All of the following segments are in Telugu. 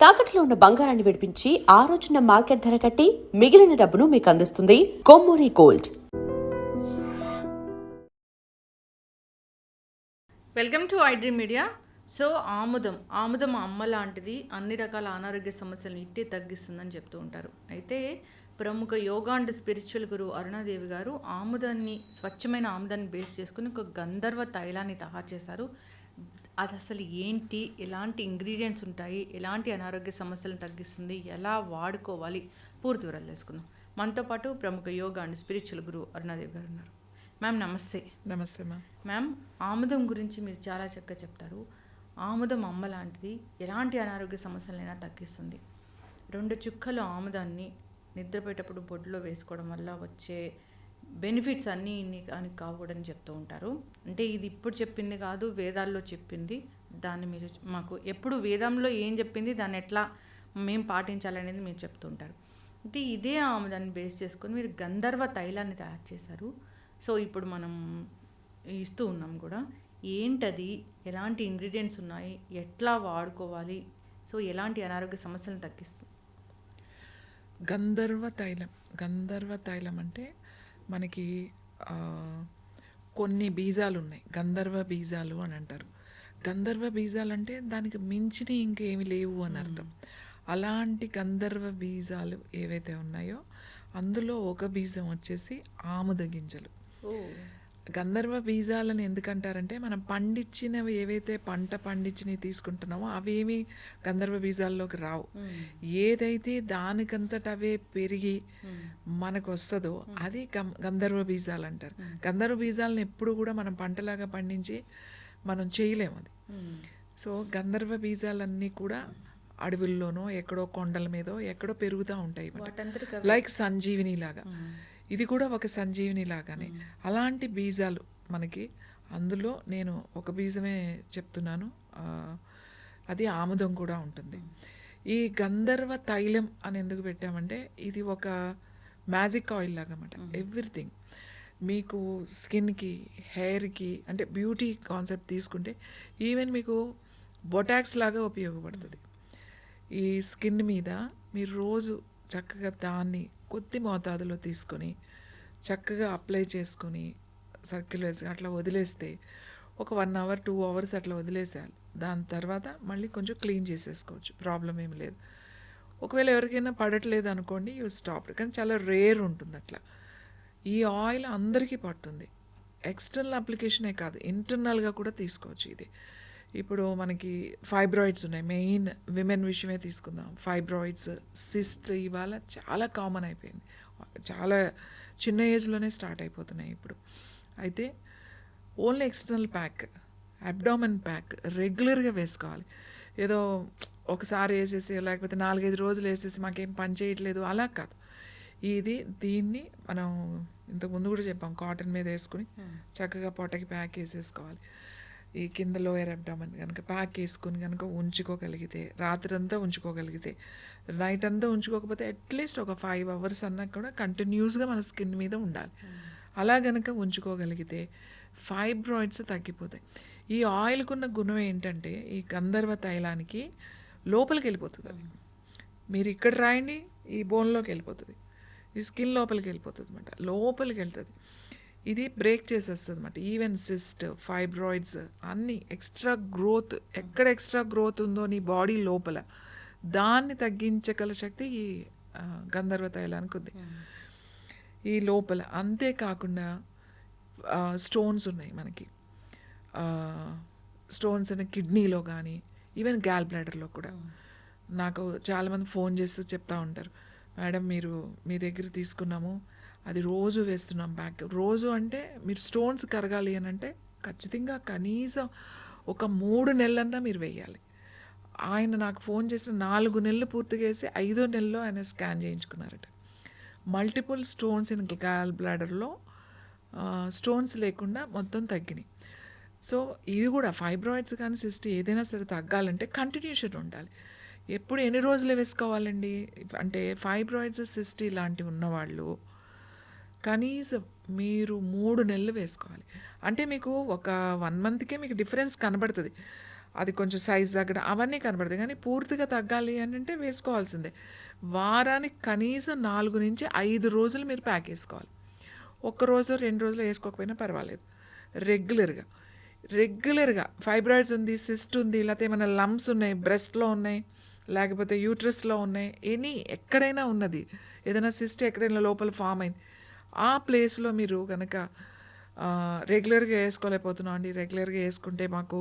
తాకట్లో ఉన్న బంగారాన్ని విడిపించి ఆ రోజున మార్కెట్ ధర కట్టి మిగిలిన డబ్బును మీకు అందిస్తుంది Kommuri gold. Welcome to iDream media. So ఆముదం అమ్మ లాంటిది, అన్ని రకాల అనారోగ్య సమస్యలను ఇట్టే తగ్గిస్తుందని చెప్తూ ఉంటారు. అయితే ప్రముఖ యోగా అండ్ స్పిరిచువల్ గురువు అరుణాదేవి గారు స్వచ్ఛమైన ఆముదాన్ని బేస్ చేసుకుని ఒక గంధర్వ తైలాన్ని తయారు చేశారు. అది అసలు ఏంటి, ఎలాంటి ఇంగ్రీడియంట్స్ ఉంటాయి, ఎలాంటి అనారోగ్య సమస్యలను తగ్గిస్తుంది, ఎలా వాడుకోవాలి, పూర్తి వివరాలు తెలుసుకుందాం. మనతో పాటు ప్రముఖ యోగా అండ్ స్పిరిచువల్ గురువు అరుణాదేవి గారు ఉన్నారు. మ్యామ్ నమస్తే. నమస్తే మ్యామ్. మ్యామ్, ఆముదం గురించి మీరు చాలా చక్కగా చెప్తారు. ఆముదం అమ్మ లాంటిది, ఎలాంటి అనారోగ్య సమస్యలైనా తగ్గిస్తుంది. 2 చుక్కలు ఆముదాన్ని నిద్రపోయేటప్పుడు బొడ్లో వేసుకోవడం వల్ల వచ్చే బెనిఫిట్స్ అన్నీ ఇన్ని అని కాకూడదని చెప్తూ ఉంటారు. అంటే ఇది ఇప్పుడు చెప్పింది కాదు, వేదాల్లో చెప్పింది. దాన్ని మీరు మాకు ఎప్పుడు వేదంలో ఏం చెప్పింది, దాన్ని ఎట్లా మేము పాటించాలనేది మీరు చెప్తుంటారు. అయితే ఇదే ఆముదాన్ని బేస్ చేసుకొని మీరు గంధర్వ తైలాన్ని తయారు చేశారు. సో ఇప్పుడు మనం ఇస్తూ ఉన్నాం కూడా. ఏంటది, ఎలాంటి ఇంగ్రీడియంట్స్ ఉన్నాయి, ఎట్లా వాడుకోవాలి, సో ఎలాంటి అనారోగ్య సమస్యలను తగ్గిస్తుంది? గంధర్వ తైలం అంటే మనకి కొన్ని బీజాలు ఉన్నాయి, గంధర్వ బీజాలు అని అంటారు. గంధర్వ బీజాలు అంటే దానికి మించిన ఇంకేమి లేవు అని అర్థం. అలాంటి గంధర్వ బీజాలు ఏవైతే ఉన్నాయో అందులో ఒక బీజం వచ్చేసి ఆముద గింజలు. గంధర్వ బీజాలని ఎందుకంటారంటే మనం పండించినవి ఏవైతే పంట పండించినవి తీసుకుంటున్నామో అవేమి గంధర్వ బీజాల్లోకి రావు. ఏదైతే దానికంతట అవే పెరిగి మనకు వస్తుందో అది గంధర్వ బీజాలు అంటారు. గంధర్వ బీజాలను ఎప్పుడు కూడా మనం పంటలాగా పండించి మనం చేయలేము అది. సో గంధర్వ బీజాలన్నీ కూడా అడవుల్లోనో ఎక్కడో కొండల మీదో ఎక్కడో పెరుగుతూ ఉంటాయి అన్నమాట. లైక్ సంజీవిని లాగా ఇది కూడా ఒక సంజీవిని లాగానే. అలాంటి బీజాలు మనకి, అందులో నేను ఒక బీజమే చెప్తున్నాను, అది ఆముదం కూడా ఉంటుంది. ఈ గంధర్వ తైలం అని ఎందుకు పెట్టామంటే ఇది ఒక మ్యాజిక్ ఆయిల్ లాగా అన్నమాట. ఎవ్రీథింగ్ మీకు స్కిన్కి, హెయిర్కి, అంటే బ్యూటీ కాన్సెప్ట్ తీసుకుంటే ఈవెన్ మీకు బొటాక్స్ లాగా ఉపయోగపడుతుంది. ఈ స్కిన్ మీద మీరు రోజు చక్కగా దాన్ని కొద్ది మోతాదులో తీసుకొని చక్కగా అప్లై చేసుకొని సర్కిల్ వేసి అట్లా వదిలేస్తే ఒక 1 అవర్ 2 అవర్స్ అట్లా వదిలేసేయాలి. దాని తర్వాత మళ్ళీ కొంచెం క్లీన్ చేసేసుకోవచ్చు, ప్రాబ్లం ఏమి లేదు. ఒకవేళ ఎవరికైనా పడట్లేదు అనుకోండి, యూ స్టాప్. కానీ చాలా రేర్ ఉంటుంది అట్లా. ఈ ఆయిల్ అందరికీ పడుతుంది. ఎక్స్టర్నల్ అప్లికేషనే కాదు, ఇంటర్నల్గా కూడా తీసుకోవచ్చు. ఇది ఇప్పుడు మనకి ఫైబ్రాయిడ్స్ ఉన్నాయి, మెయిన్ విమెన్ విషయమే తీసుకుందాం. ఫైబ్రాయిడ్స్, సిస్ట్ ఇవాళ చాలా కామన్ అయిపోయింది, చాలా చిన్న ఏజ్లోనే స్టార్ట్ అయిపోతున్నాయి ఇప్పుడు. అయితే only external pack, abdomen pack రెగ్యులర్గా వేసుకోవాలి. ఏదో ఒకసారి వేసేసి లేకపోతే 4-5 రోజులు వేసేసి మాకేం పని చేయట్లేదు అలా కాదు. దీన్ని మనం ఇంతకుముందు కూడా చెప్పాం, కాటన్ మీద వేసుకుని చక్కగా పొట్టకి ప్యాక్ వేసేసుకోవాలి. ఈ కింద లోయర్ అబ్డామన్ కనుక ప్యాక్ వేసుకుని కనుక ఉంచుకోగలిగితే, రాత్రంతా ఉంచుకోగలిగితే, నైట్ అంతా ఉంచుకోకపోతే అట్లీస్ట్ ఒక 5 అవర్స్ అన్నా కూడా కంటిన్యూస్గా మన స్కిన్ మీద ఉండాలి. అలా కనుక ఉంచుకోగలిగితే ఫైబ్రాయిడ్స్ తగ్గిపోతాయి. ఈ ఆయిల్కున్న గుణం ఏంటంటే ఈ గంధర్వ తైలానికి లోపలికి వెళ్ళిపోతుంది. అది మీరు ఇక్కడ రాయండి, ఈ బోన్లోకి వెళ్ళిపోతుంది, ఈ స్కిన్ లోపలికి వెళ్ళిపోతుంది అన్నమాట, లోపలికి వెళ్తుంది. ఇది బ్రేక్ చేసేస్తుంది అన్నమాట. ఈవెన్ సిస్ట్, ఫైబ్రాయిడ్స్ అన్నీ ఎక్స్ట్రా గ్రోత్, ఎక్కడ ఎక్స్ట్రా గ్రోత్ ఉందో నీ బాడీ లోపల దాన్ని తగ్గించగల శక్తి ఈ గంధర్వ తైలానికి ఉంది, ఈ లోపల. అంతేకాకుండా స్టోన్స్ ఉన్నాయి మనకి, స్టోన్స్ అనే కిడ్నీలో కానీ ఈవెన్ గ్యాల్ బ్లాడర్లో కూడా. నాకు చాలామంది ఫోన్ చేస్తూ చెప్తూ ఉంటారు, మేడం మీ దగ్గర తీసుకున్నాము, అది రోజు వేస్తున్నాం బ్యాక్. రోజు అంటే మీరు స్టోన్స్ కరగాలి అని అంటే ఖచ్చితంగా కనీసం ఒక 3 నెలలన్నా మీరు వేయాలి. ఆయన నాకు ఫోన్ చేసిన 4 నెలలు పూర్తిగా వేసి 5వ నెలలో ఆయన స్కాన్ చేయించుకున్నారట. మల్టిపుల్ స్టోన్స్ ఇన్ గ్యాల్ బ్లాడర్లో స్టోన్స్ లేకుండా మొత్తం తగ్గినాయి. సో ఇది కూడా ఫైబ్రాయిడ్స్ కానీ సిస్ట్ ఏదైనా సరే తగ్గాలంటే కంటిన్యూషన్ ఉండాలి. ఎప్పుడు ఎన్ని రోజులు వేసుకోవాలండి అంటే ఫైబ్రాయిడ్స్, సిస్ట్ ఇలాంటివి ఉన్నవాళ్ళు కనీసం మీరు 3 నెలలు వేసుకోవాలి. అంటే మీకు ఒక 1 మంత్కే మీకు డిఫరెన్స్ కనబడుతుంది. అది కొంచెం సైజ్ తగ్గడం అవన్నీ కనబడతాయి. కానీ పూర్తిగా తగ్గాలి అని అంటే వేసుకోవాల్సిందే. వారానికి కనీసం 4 నుంచి 5 రోజులు మీరు ప్యాక్ వేసుకోవాలి. ఒక్క రోజు 2 రోజులు వేసుకోకపోయినా పర్వాలేదు. రెగ్యులర్గా ఫైబ్రాయిడ్స్ ఉంది, సిస్ట్ ఉంది, లేకపోతే ఏమైనా లంప్స్ ఉన్నాయి, బ్రెస్ట్లో ఉన్నాయి, లేకపోతే యూట్రస్లో ఉన్నాయి, ఎక్కడైనా ఉన్నది, ఏదైనా సిస్ట్ ఎక్కడైనా లోపల ఫామ్ అయింది, ఆ ప్లేస్లో మీరు కనుక రెగ్యులర్గా వేసుకోలేకపోతున్నాం అండి, రెగ్యులర్గా వేసుకుంటే మాకు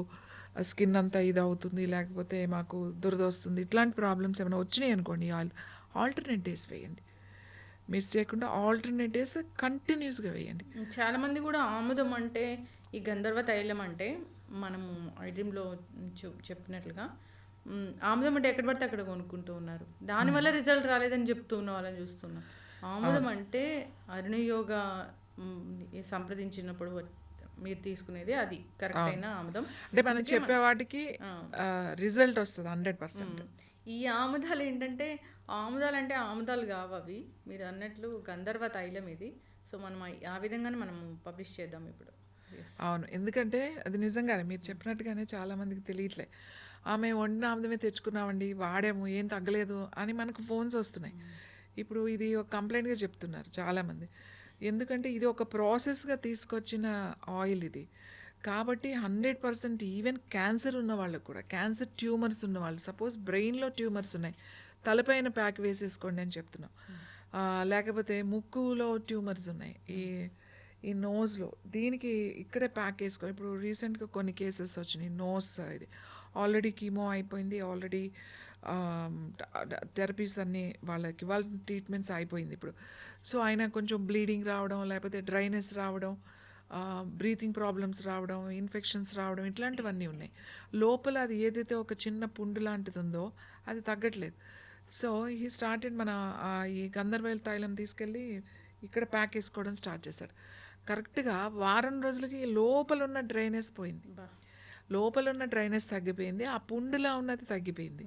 స్కిన్ అంతా ఇది అవుతుంది, లేకపోతే మాకు దురద వస్తుంది, ఇట్లాంటి ప్రాబ్లమ్స్ ఏమైనా వచ్చినాయి అనుకోండి, ఆల్టర్నేట్ డేస్ వేయండి. మిస్ చేయకుండా ఆల్టర్నేట్ డేస్ కంటిన్యూస్గా వేయండి. చాలామంది కూడా ఆముదం అంటే ఈ గంధర్వ తైలం అంటే మనము ఐడ్రీమ్లో చెప్పినట్లుగా ఆముదం అంటే ఎక్కడ పడితే అక్కడ కొనుక్కుంటూ ఉన్నారు. దానివల్ల రిజల్ట్ రాలేదని చెప్తూ ఉన్న వాళ్ళని చూస్తున్నాం. ఆముదం అంటే అరుణయోగ సంప్రదించినప్పుడు మీరు తీసుకునేది అది కరెక్ట్ అయిన ఆముదం. అంటే మనం చెప్పే వాటికి రిజల్ట్ వస్తుంది 100%. ఈ ఆముదాలు ఏంటంటే ఆముదాలు అంటే ఆముదాలు కావు అవి, మీరు అన్నట్లు గంధర్వ తైలం ఇది. సో మనం ఆ విధంగానే మనం పబ్లిష్ చేద్దాం ఇప్పుడు. అవును, ఎందుకంటే అది నిజంగానే మీరు చెప్పినట్టుగానే చాలామందికి తెలియట్లే. ఆమె వండిన ఆముదమే తెచ్చుకున్నామండి, వాడాము, ఏం తగ్గలేదు అని మనకు ఫోన్స్ వస్తున్నాయి. ఇప్పుడు ఇది ఒక కంప్లైంట్గా చెప్తున్నారు చాలామంది. ఎందుకంటే ఇది ఒక ప్రాసెస్గా తీసుకొచ్చిన ఆయిల్ ఇది. కాబట్టి 100% ఈవెన్ క్యాన్సర్ ఉన్న వాళ్ళకు కూడా, క్యాన్సర్ ట్యూమర్స్ ఉన్న వాళ్ళు, సపోజ్ బ్రెయిన్లో ట్యూమర్స్ ఉన్నాయి, తలపైన ప్యాక్ వేసేసుకోండి అని చెప్తున్నాం. లేకపోతే ముక్కులో ట్యూమర్స్ ఉన్నాయి, ఈ నోస్లో, దీనికి ఇక్కడే ప్యాక్ వేసుకో. ఇప్పుడు రీసెంట్గా కొన్ని కేసెస్ వచ్చినాయి, నోస్ ఇది ఆల్రెడీ కీమో అయిపోయింది, ఆల్రెడీ థెరపీస్ అన్నీ వాళ్ళకి వాళ్ళ ట్రీట్మెంట్స్ అయిపోయింది ఇప్పుడు. సో ఆయన కొంచెం బ్లీడింగ్ రావడం, లేకపోతే డ్రైనెస్ రావడం, బ్రీతింగ్ ప్రాబ్లమ్స్ రావడం, ఇన్ఫెక్షన్స్ రావడం, ఇట్లాంటివన్నీ ఉన్నాయి. లోపల అది ఏదైతే ఒక చిన్న పుండు లాంటిది ఉందో అది తగ్గట్లేదు. సో హీ స్టార్టెడ్ మన ఈ గంధర్వేల్ తైలం తీసుకెళ్ళి ఇక్కడ ప్యాక్ వేసుకోవడం స్టార్ట్ చేశాడు. కరెక్ట్గా వారం రోజులకి లోపల ఉన్న డ్రైనెస్ పోయింది, లోపల ఉన్న డ్రైనెస్ తగ్గిపోయింది, ఆ పుండులా ఉన్నది తగ్గిపోయింది.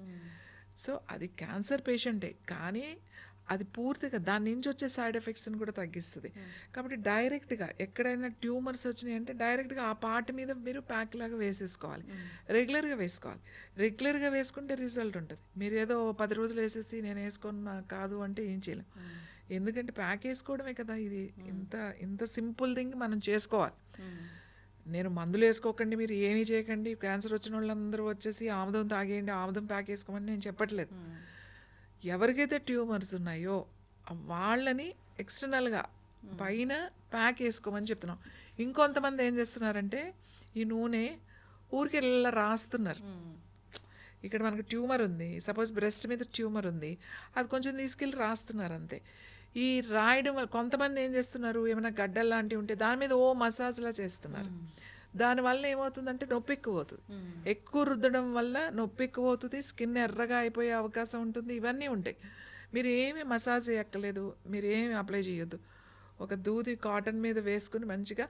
సో అది క్యాన్సర్ పేషెంటే, కానీ అది పూర్తిగా దాని నుంచి వచ్చే సైడ్ ఎఫెక్ట్స్ని కూడా తగ్గిస్తుంది. కాబట్టి డైరెక్ట్గా ఎక్కడైనా ట్యూమర్స్ వచ్చినాయి అంటే డైరెక్ట్గా ఆ పార్ట్ మీద మీరు ప్యాక్ లాగా వేసేసుకోవాలి, రెగ్యులర్గా వేసుకోవాలి. రెగ్యులర్గా వేసుకుంటే రిజల్ట్ ఉంటుంది. మీరు ఏదో 10 రోజులు వేసేసి నేను వేసుకున్నా కాదు అంటే ఏం చేయలేం. ఎందుకంటే ప్యాక్ వేసుకోవడమే కదా ఇది. ఇంత సింపుల్ థింగ్ మనం చేసుకోవాలి. నేను మందులు వేసుకోకండి, మీరు ఏమీ చేయకండి, క్యాన్సర్ వచ్చిన వాళ్ళందరూ వచ్చేసి ఆముదం తాగేయండి, ఆముదం ప్యాక్ వేసుకోమని నేను చెప్పట్లేదు. ఎవరికైతే ట్యూమర్స్ ఉన్నాయో వాళ్ళని ఎక్స్టర్నల్గా పైన ప్యాక్ వేసుకోమని చెప్తున్నాం. ఇంకొంతమంది ఏం చేస్తున్నారంటే ఈ నూనె ఊరికి ఇలా రాస్తున్నారు. ఇక్కడ మనకు ట్యూమర్ ఉంది, సపోజ్ బ్రెస్ట్ మీద ట్యూమర్ ఉంది, అది కొంచెం తీసుకెళ్ళి రాస్తున్నారు అంతే. ఈ రాయడం వల్ల కొంతమంది ఏం చేస్తున్నారు, ఏమైనా గడ్డలు లాంటివి ఉంటే దాని మీద మసాజ్లా చేస్తున్నారు. దానివల్ల ఏమవుతుందంటే నొప్పి ఎక్కువ అవుతుంది. ఎక్కువ రుద్దడం వల్ల నొప్పి ఎక్కువ అవుతుంది, స్కిన్ ఎర్రగా అయిపోయే అవకాశం ఉంటుంది, ఇవన్నీ ఉంటాయి. మీరు ఏమి మసాజ్ చేయక్కర్లేదు, మీరు ఏమి అప్లై చేయొద్దు. ఒక దూది కాటన్ మీద వేసుకుని మంచిగా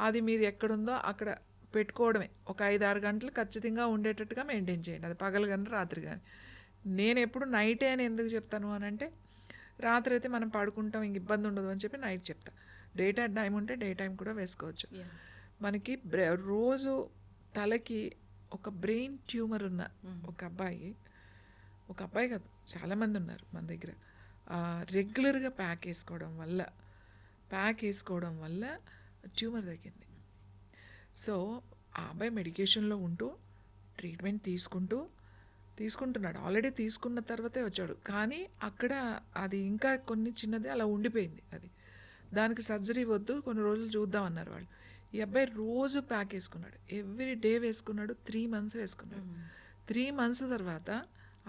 అది మీరు ఎక్కడుందో అక్కడ పెట్టుకోవడమే. ఒక 5-6 గంటలు ఖచ్చితంగా ఉండేటట్టుగా మెయింటైన్ చేయండి, అది పగలు కానీ రాత్రి కానీ. నేను ఎప్పుడు నైటే అని ఎందుకు చెప్తాను అని అంటే, రాత్రి అయితే మనం పడుకుంటాం, ఇంక ఇబ్బంది ఉండదు అని చెప్పి నైట్ చెప్తా. డే టైం ఉంటే డే టైం కూడా వేసుకోవచ్చు. మనకి రోజు తలకి ఒక బ్రెయిన్ ట్యూమర్ ఉన్న ఒక అబ్బాయి కాదు, చాలామంది ఉన్నారు మన దగ్గర. రెగ్యులర్గా ప్యాక్ వేసుకోవడం వల్ల ట్యూమర్ తగ్గింది. సో ఆ అబ్బాయి మెడికేషన్లో ఉంటూ ట్రీట్మెంట్ తీసుకుంటున్నాడు, ఆల్రెడీ తీసుకున్న తర్వాతే వచ్చాడు. కానీ అక్కడ అది ఇంకా కొన్ని చిన్నది అలా ఉండిపోయింది. అది దానికి సర్జరీ వద్దు, కొన్ని రోజులు చూద్దామన్నారు వాళ్ళు. ఈ అబ్బాయి రోజు ప్యాక్ వేసుకున్నాడు, ఎవ్రీ డే వేసుకున్నాడు, 3 months వేసుకున్నాడు. 3 months తర్వాత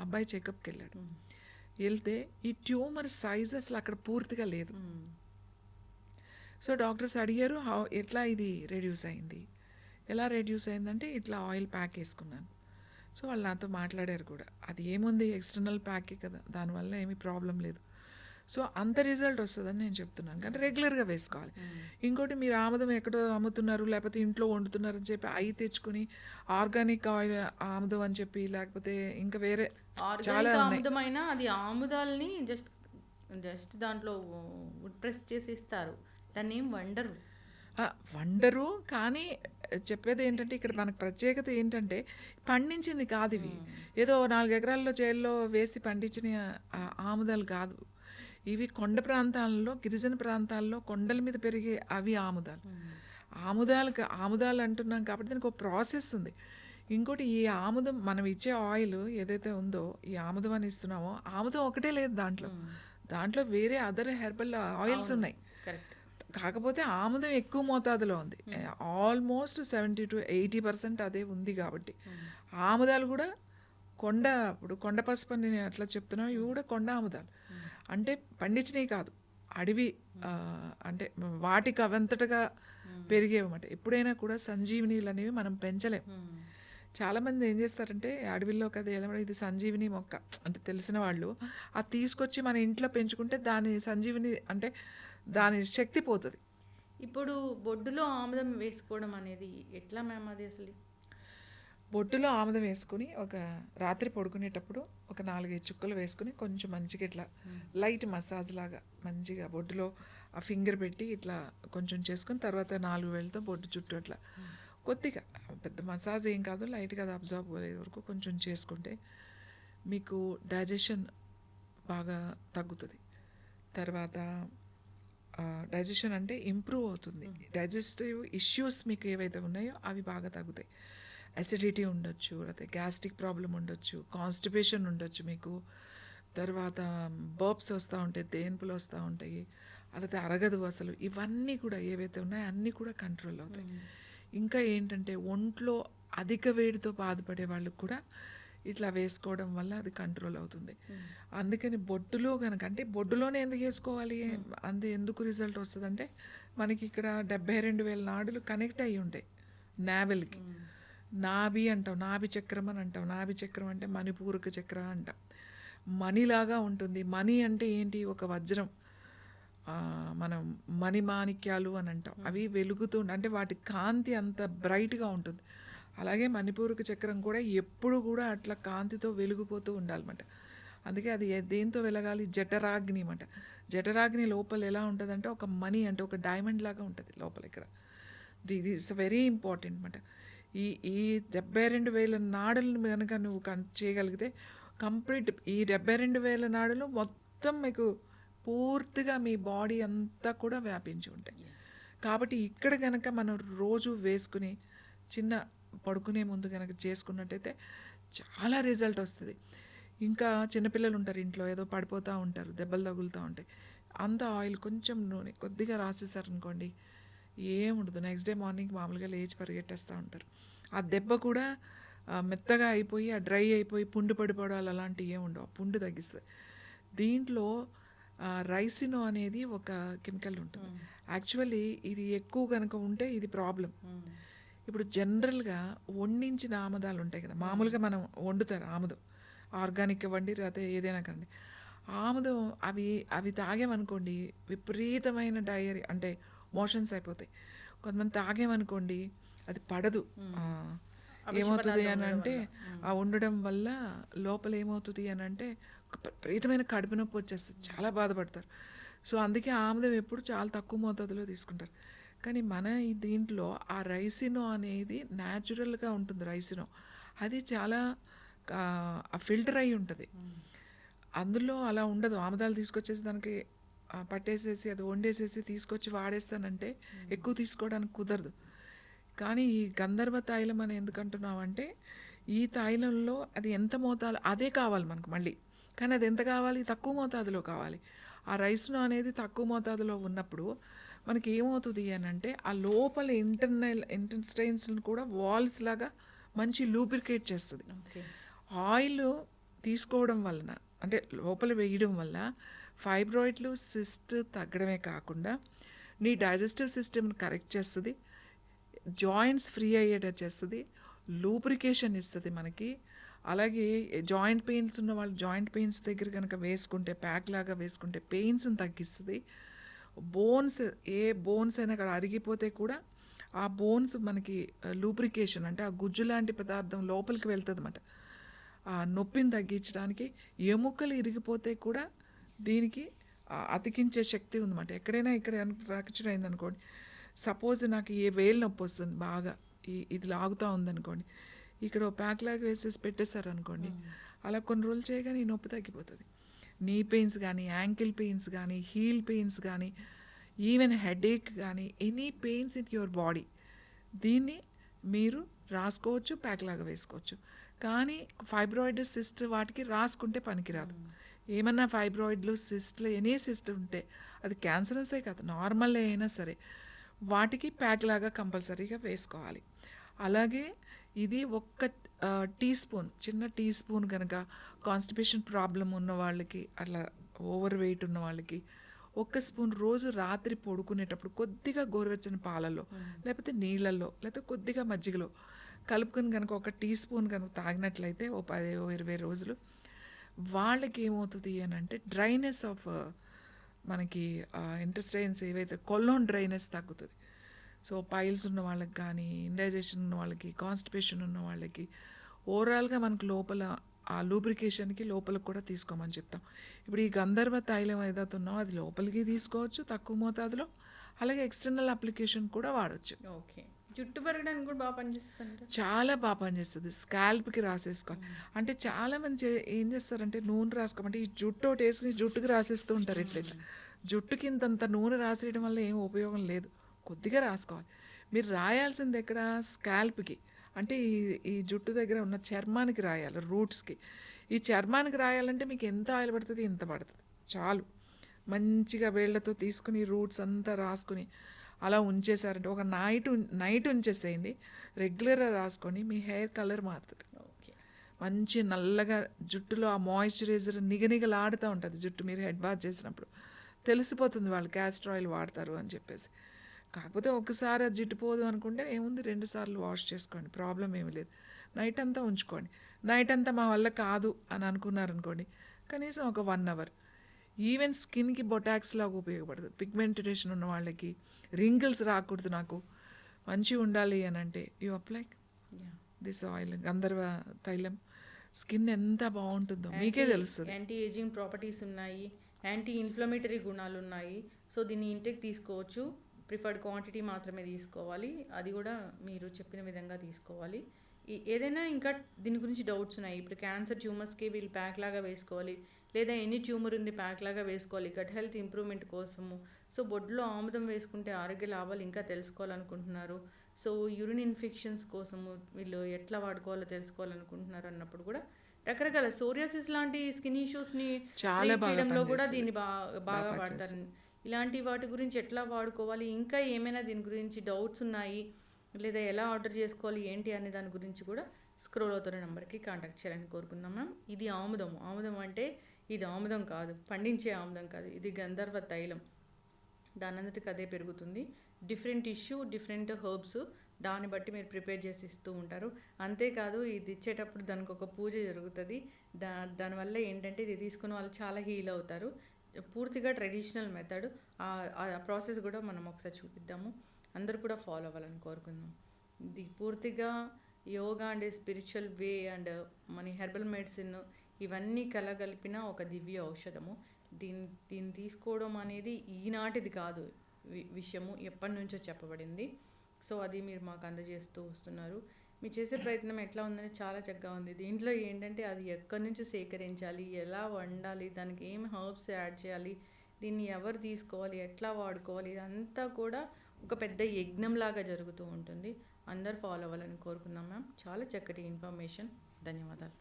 అబ్బాయి చెకప్కి వెళ్ళాడు. వెళ్తే ఈ ట్యూమర్ సైజ్ అసలు అక్కడ పూర్తిగా లేదు. సో డాక్టర్స్ అడిగారు, ఎట్లా ఇది రెడ్యూస్ అయింది, ఎలా రెడ్యూస్ అయిందంటే ఇట్లా ఆయిల్ ప్యాక్ వేసుకున్నాను. సో వాళ్ళు నాతో మాట్లాడారు కూడా, అది ఏముంది ఎక్స్టర్నల్ ప్యాకే కదా, దానివల్ల ఏమీ ప్రాబ్లం లేదు. సో అంత రిజల్ట్ వస్తుందని నేను చెప్తున్నాను, కానీ రెగ్యులర్గా వేసుకోవాలి. ఇంకోటి, మీరు ఆముదం ఎక్కడో అమ్ముతున్నారు, లేకపోతే ఇంట్లో వండుతున్నారు అని చెప్పి అవి తెచ్చుకుని ఆర్గానిక్ ఆయిల్ ఆముదం అని చెప్పి, లేకపోతే ఇంకా వేరే చాలా ఆముదమైన అది ఆముదాలని జస్ట్ దాంట్లో వుడ్ ప్రెస్ చేసి ఇస్తారు, దాన్ని ఏం వండరు. వండరు. కానీ చెప్పేది ఏంటంటే ఇక్కడ మనకు ప్రత్యేకత ఏంటంటే పండించింది కాదు ఇవి. ఏదో 4 ఎకరాల్లో చేల్లో వేసి పండించిన ఆముదాలు కాదు. ఇవి కొండ ప్రాంతాలలో, గిరిజన ప్రాంతాల్లో కొండల మీద పెరిగే అవి ఆముదాలు. ఆముదాలు అంటున్నాం కాబట్టి దానికి ఒక ప్రాసెస్ ఉంది. ఇంకోటి ఈ ఆముదం మనం ఇచ్చే ఆయిల్ ఏదైతే ఉందో, ఈ ఆముదం అని ఇస్తున్నామో, ఆముదం ఒకటే లేదు దాంట్లో వేరే అదర్ హెర్బల్ ఆయిల్స్ ఉన్నాయి. కరెక్ట్. కాకపోతే ఆముదం ఎక్కువ మోతాదులో ఉంది. ఆల్మోస్ట్ 70-80% అదే ఉంది. కాబట్టి ఆముదాలు కూడా ఇప్పుడు కొండ పసుపు అని నేను అట్లా చెప్తున్నాను, ఇవి కూడా కొండ ఆముదాలు. అంటే పండించినవి కాదు, అడవి అంటే వాటికి అవంతటగా పెరిగేవన్నమాట. ఎప్పుడైనా కూడా సంజీవినీలు అనేవి మనం పెంచలేం. చాలామంది ఏం చేస్తారంటే అడవిలో కదా ఇది సంజీవిని మొక్క అంటే తెలిసిన వాళ్ళు అది తీసుకొచ్చి మన ఇంట్లో పెంచుకుంటే దాని సంజీవిని అంటే దాని శక్తి పోతుంది. ఇప్పుడు బొడ్డులో ఆముదం వేసుకోవడం అనేది ఎట్లా మ్యామ్? అది అసలు బొట్టులో ఆముదం వేసుకుని ఒక రాత్రి పడుకునేటప్పుడు ఒక 4-5 చుక్కలు వేసుకుని కొంచెం మంచిగా ఇట్లా లైట్ మసాజ్ లాగా మంచిగా బొడ్డులో ఆ ఫింగర్ పెట్టి ఇట్లా కొంచెం చేసుకుని తర్వాత 4 వేలతో బొడ్డు చుట్టూ అట్లా కొద్దిగా, పెద్ద మసాజ్ ఏం కాదు, లైట్గా అది అబ్జర్వ్ అయ్యే వరకు కొంచెం చేసుకుంటే మీకు డైజెషన్ బాగా తగ్గుతుంది. తర్వాత డైజెషన్ అంటే ఇంప్రూవ్ అవుతుంది. డైజెస్టివ్ ఇష్యూస్ మీకు ఏవైతే ఉన్నాయో అవి బాగా తగ్గుతాయి. అసిడిటీ ఉండొచ్చు, లేకపోతే గ్యాస్ట్రిక్ ప్రాబ్లం ఉండొచ్చు, కాన్స్టిపేషన్ ఉండొచ్చు మీకు. తర్వాత బర్బ్స్ వస్తూ ఉంటాయి, తేన్పులు వస్తూ ఉంటాయి, అలాగే అరగదు అసలు. ఇవన్నీ కూడా ఏవైతే ఉన్నాయో అన్నీ కూడా కంట్రోల్ అవుతాయి. ఇంకా ఏంటంటే ఒంట్లో అధిక వేడితో బాధపడే వాళ్ళకు కూడా ఇట్లా వేసుకోవడం వల్ల అది కంట్రోల్ అవుతుంది. అందుకని బొడ్డులో కనుక, అంటే బొడ్డులోనే ఎందుకు వేసుకోవాలి, ఎందుకు రిజల్ట్ వస్తుందంటే మనకి ఇక్కడ 72,000 నాడులు కనెక్ట్ అయ్యి ఉంటాయి నావెల్కి. నాభి అంటాం, నాభి చక్రం అని అంటాం. నాభి చక్రం అంటే మణిపూరక చక్రం అంటాం. మణిలాగా ఉంటుంది. మణి అంటే ఏంటి, ఒక వజ్రం. మనం మణిమాణిక్యాలు అని అంటాం. అవి వెలుగుతూ అంటే వాటి కాంతి అంత బ్రైట్గా ఉంటుంది. అలాగే మణిపూరక చక్రం కూడా ఎప్పుడు కూడా అట్లా కాంతితో వెలిగిపోతూ ఉండాలన్నమాట. అందుకే అది దేంతో వెలగాలి, జఠరాగ్ని అన్నమాట. జఠరాగ్ని లోపల ఎలా ఉంటుందంటే ఒక మణి అంటే ఒక డైమండ్ లాగా ఉంటుంది లోపల. ఇక్కడ ఇది ఇట్స్ వెరీ ఇంపార్టెంట్ అన్నమాట. ఈ 72,000 నాడులను కనుక నువ్వు చేయగలిగితే కంప్లీట్ ఈ 72,000 నాడులు మొత్తం మీకు పూర్తిగా మీ బాడీ అంతా కూడా వ్యాపించి ఉంటాయి. కాబట్టి ఇక్కడ కనుక మనం రోజు వేసుకుని చిన్న పడుకునే ముందు కనుక చేసుకున్నట్టయితే చాలా రిజల్ట్ వస్తుంది. ఇంకా చిన్నపిల్లలు ఉంటారు ఇంట్లో, ఏదో పడిపోతూ ఉంటారు, దెబ్బలు తగులుతూ ఉంటాయి. అంత ఆయిల్ కొంచెం నూనె కొద్దిగా రాసేసారనుకోండి, ఏముండదు. నెక్స్ట్ డే మార్నింగ్ మామూలుగా లేచి పరిగెట్టేస్తూ ఉంటారు. ఆ దెబ్బ కూడా మెత్తగా అయిపోయి ఆ డ్రై అయిపోయి పుండు పడిపోవడాలు అలాంటివి ఏముండవు. పుండు తగ్గిస్తుంది. దీంట్లో రైసినో అనేది ఒక కెమికల్ ఉంటుంది. యాక్చువల్లీ ఇది ఎక్కువ కనుక ఉంటే ఇది ప్రాబ్లం. ఇప్పుడు జనరల్గా వండించిన ఆముదాలు ఉంటాయి కదా, మామూలుగా మనం వండుతారు ఆముదం, ఆర్గానిక్ ఇవ్వండి లేకపోతే ఏదైనా కండి. ఆముదం అవి తాగామనుకోండి విపరీతమైన డయరీ అంటే మోషన్స్ అయిపోతాయి. కొంతమంది తాగామనుకోండి అది పడదు. ఏమవుతుంది అని అంటే ఆ ఉండడం వల్ల లోపల ఏమవుతుంది అని అంటే విపరీతమైన కడుపు నొప్పి వచ్చేస్తుంది, చాలా బాధపడతారు. సో అందుకే ఆముదం ఎప్పుడు చాలా తక్కువ మోతాదులో తీసుకుంటారు. కానీ మన ఈ దీంట్లో ఆ రైసినో అనేది న్యాచురల్గా ఉంటుంది. రైసినో అది చాలా ఫిల్టర్ అయి ఉంటుంది. అందులో అలా ఉండదు. ఆముదాలు తీసుకొచ్చేసి దానికి పట్టేసేసి అది వండేసేసి తీసుకొచ్చి వాడేస్తానంటే ఎక్కువ తీసుకోవడానికి కుదరదు. కానీ ఈ గంధర్వ తైలం అని ఎందుకు అంటున్నామంటే ఈ తైలంలో అది ఎంత మోతాదు అదే కావాలి మనకు మళ్ళీ. కానీ అది ఎంత కావాలి, తక్కువ మోతాదులో కావాలి. ఆ రైస్ను అనేది తక్కువ మోతాదులో ఉన్నప్పుడు మనకి ఏమవుతుంది అని అంటే ఆ లోపల ఇంటెస్టైన్స్ని కూడా వాల్స్ లాగా మంచి లూబ్రికేట్ చేస్తుంది. ఆయిల్ తీసుకోవడం వలన అంటే లోపల వేయడం వల్ల ఫైబ్రాయిడ్లు సిస్ట్ తగ్గడమే కాకుండా నీ డైజెస్టివ్ సిస్టమ్ని కరెక్ట్ చేస్తుంది, జాయింట్స్ ఫ్రీ అయ్యేటట్టు చేస్తుంది, లూబ్రికేషన్ ఇస్తుంది మనకి. అలాగే జాయింట్ పెయిన్స్ ఉన్న వాళ్ళు జాయింట్ పెయిన్స్ దగ్గర కనుక వేసుకుంటే ప్యాక్ లాగా వేసుకుంటే పెయిన్స్ని తగ్గిస్తుంది. బోన్స్ అయినా అక్కడ అరిగిపోతే కూడా ఆ బోన్స్ మనకి లూబ్రికేషన్ అంటే ఆ గుజ్జు లాంటి పదార్థం లోపలికి వెళ్తుంది అన్నమాట. ఆ నొప్పిని తగ్గించడానికి. ఎముకలు ఇరిగిపోతే కూడా దీనికి అతికించే శక్తి ఉందన్నమాట. ఎక్కడైనా ఇక్కడ ఫ్రాక్చర్ అయిందనుకోండి సపోజ్ నాకు ఏ వేలు నొప్పి వస్తుంది బాగా, ఇది లాగుతూ ఉందనుకోండి, ఇక్కడ ఓ ప్యాక్ లాగా వేసేసి పెట్టేశారనుకోండి, అలా కొన్ని రోజులు చేయగానే ఈ నొప్పి తగ్గిపోతుంది. నీ పెయిన్స్ కానీ, యాంకిల్ పెయిన్స్ కానీ, హీల్ పెయిన్స్ కానీ, ఈవెన్ హెడేక్ కానీ, any pains in your body, దీన్ని మీరు రాసుకోవచ్చు, ప్యాక్ లాగా వేసుకోవచ్చు. కానీ ఫైబ్రాయిడ్ సిస్ట్ వాటికి రాసుకుంటే పనికిరాదు. ఏమన్నా ఫైబ్రాయిడ్లు సిస్ట్లు ఎనీ సిస్ట్ ఉంటే అది క్యాన్సరసే కాదు, నార్మల్ అయినా సరే వాటికి ప్యాక్ లాగా కంపల్సరీగా వేసుకోవాలి. అలాగే ఇది ఒక్క టీ స్పూన్, చిన్న టీ స్పూన్ కనుక కాన్స్టిపేషన్ ప్రాబ్లం ఉన్న వాళ్ళకి, అట్లా ఓవర్ వెయిట్ ఉన్న వాళ్ళకి ఒక్క స్పూన్ రోజు రాత్రి పడుకునేటప్పుడు కొద్దిగా గోరువెచ్చని పాలల్లో లేకపోతే నీళ్ళల్లో లేకపోతే కొద్దిగా మజ్జిగలో కలుపుకొని కనుక ఒక టీ స్పూన్ కనుక తాగినట్లయితే ఓ 10-20 రోజులు వాళ్ళకి ఏమవుతుంది అని అంటే డ్రైనెస్ ఆఫ్ మనకి ఇంటెస్టైన్స్ ఏవైతే కొలోన్ డ్రైనెస్ తగ్గుతుంది. సో పైల్స్ ఉన్న వాళ్ళకి కానీ, ఇండైజెషన్ ఉన్న వాళ్ళకి, కాన్స్టిపేషన్ ఉన్న వాళ్ళకి, ఓవరాల్గా మనకు లోపల ఆ లూబ్రికేషన్కి లోపలికి కూడా తీసుకోమని చెప్తాం. ఇప్పుడు ఈ గంధర్వ తైలం ఏదైతే ఉన్నామో అది లోపలికి తీసుకోవచ్చు తక్కువ మోతాదులో, అలాగే ఎక్స్టర్నల్ అప్లికేషన్ కూడా వాడచ్చు. ఓకే, జుట్టు పెరగడానికి కూడా బాగా పనిచేస్తుంది. చాలా బాగా పనిచేస్తుంది. స్కాల్ప్కి రాసేసుకోవాలి. అంటే చాలామంది ఏం చేస్తారంటే నూనె రాసుకోమంటే ఈ జుట్టు ఒకటి వేసుకుని జుట్టుకి రాసేస్తూ ఉంటారు. ఇట్లా జుట్టుకి ఇంతంత నూనె రాసేయడం వల్ల ఏం ఉపయోగం లేదు, కొద్దిగా రాసుకోవాలి. మీరు రాయాల్సింది ఎక్కడ, స్కాల్ప్కి, అంటే ఈ జుట్టు దగ్గర ఉన్న చర్మానికి రాయాలి, రూట్స్కి. ఈ చర్మానికి రాయాలంటే మీకు ఎంత ఆయిల్ పడుతుంది, ఇంత పడుతుంది చాలు. మంచిగా వేళ్లతో తీసుకుని రూట్స్ అంతా రాసుకుని అలా ఉంచేసారంటే ఒక నైట్ ఉంచేసేయండి, రెగ్యులర్గా రాసుకొని మీ హెయిర్ కలర్ మారుతుంది. ఓకే, మంచి నల్లగా జుట్టులో ఆ మాయిశ్చరైజర్ నిగనిగలాడుతూ ఉంటుంది జుట్టు. మీరు హెడ్ బాత్ చేసినప్పుడు తెలిసిపోతుంది వాళ్ళు క్యాస్టర్ ఆయిల్ వాడతారు అని చెప్పేసి. కాకపోతే ఒకసారి అది జిడ్డుపోదు అనుకుంటే ఏముంది, 2 సార్లు వాష్ చేసుకోండి, ప్రాబ్లం ఏమీ లేదు. నైట్ అంతా ఉంచుకోండి. నైట్ అంతా మా వల్ల కాదు అని అనుకున్నారనుకోండి, కనీసం ఒక 1 అవర్. ఈవెన్ స్కిన్కి బొటాక్స్ లాగా ఉపయోగపడుతుంది. పిగ్మెంటేషన్ ఉన్న వాళ్ళకి, రింగిల్స్ రాకూడదు నాకు, మంచిగా ఉండాలి అని అంటే యూ అప్లై దిస్ ఆయిల్, గంధర్వ తైలం. స్కిన్ ఎంత బాగుంటుందో మీకే తెలుస్తుంది. యాంటీ ఏజింగ్ ప్రాపర్టీస్ ఉన్నాయి, యాంటీ ఇన్ఫ్లమేటరీ గుణాలు ఉన్నాయి. సో దీన్ని ఇంటేక్ తీసుకోవచ్చు, ప్రిఫర్డ్ క్వాంటిటీ మాత్రమే తీసుకోవాలి, అది కూడా మీరు చెప్పిన విధంగా తీసుకోవాలి. ఏదైనా ఇంకా దీని గురించి డౌట్స్ ఉన్నాయి, ఇప్పుడు క్యాన్సర్ ట్యూమర్స్కి వీళ్ళు ప్యాక్ లాగా వేసుకోవాలి, లేదా ఎన్ని ట్యూమర్ ఉంది ప్యాక్ లాగా వేసుకోవాలి, గట్ హెల్త్ ఇంప్రూవ్మెంట్ కోసము. సో బొడ్లో ఆముదం వేసుకుంటే ఆరోగ్య లాభాలు ఇంకా తెలుసుకోవాలనుకుంటున్నారు. సో యూరిన్ ఇన్ఫెక్షన్స్ కోసము వీళ్ళు ఎట్లా వాడుకోవాలో తెలుసుకోవాలనుకుంటున్నారు అన్నప్పుడు కూడా రకరకాల సోరియాసిస్ లాంటి స్కిన్ ఇష్యూస్ని ట్రీట్ చేయడంలో కూడా దీన్ని బాగా వాడతారు. ఇలాంటి వాటి గురించి ఎట్లా వాడుకోవాలి, ఇంకా ఏమైనా దీని గురించి డౌట్స్ ఉన్నాయి, లేదా ఎలా ఆర్డర్ చేసుకోవాలి ఏంటి అనే దాని గురించి కూడా స్క్రోల్ అవుతున్న నెంబర్కి కాంటాక్ట్ చేయాలని కోరుకుందాం మ్యామ్. ఇది ఆముదం అంటే ఇది ఆముదం కాదు, పండించే ఆముదం కాదు, ఇది గంధర్వ తైలం. దాని అంతటికి అదే పెరుగుతుంది. డిఫరెంట్ ఇష్యూ, డిఫరెంట్ హర్బ్స్, దాన్ని బట్టి మీరు ప్రిపేర్ చేసి ఇస్తూ ఉంటారు. అంతేకాదు ఇది ఇచ్చేటప్పుడు దానికి ఒక పూజ జరుగుతుంది. దానివల్ల ఏంటంటే ఇది తీసుకున్న వాళ్ళు చాలా హీల్ అవుతారు. పూర్తిగా ట్రెడిషనల్ మెథడ్. ఆ ప్రాసెస్ కూడా మనం ఒకసారి చూపిద్దాము, అందరూ కూడా ఫాలో అవ్వాలని కోరుకుందాం. ఇది పూర్తిగా yoga and spiritual way and మన హెర్బల్ మెడిసిన్ ఇవన్నీ కలగలిపిన ఒక దివ్య ఔషధము. దీన్ని తీసుకోవడం అనేది ఈనాటిది కాదు విషయము, ఎప్పటి నుంచో చెప్పబడింది. సో అది మీరు మాకు అందజేస్తూ వస్తున్నారు. మీరు చేసే ప్రయత్నం ఎట్లా ఉందని చాలా చక్కగా ఉంది. దీంట్లో ఏంటంటే అది ఎక్కడి నుంచి సేకరించాలి, ఎలా వండాలి, దానికి ఏం హర్బ్స్ యాడ్ చేయాలి, దీన్ని ఎవరు తీసుకోవాలి, ఎట్లా వాడుకోవాలి, ఇదంతా కూడా ఒక పెద్ద యజ్ఞంలాగా జరుగుతూ ఉంటుంది. అందరు ఫాలో అవ్వాలని కోరుకుందాం మ్యామ్. చాలా చక్కటి ఇన్ఫర్మేషన్, ధన్యవాదాలు.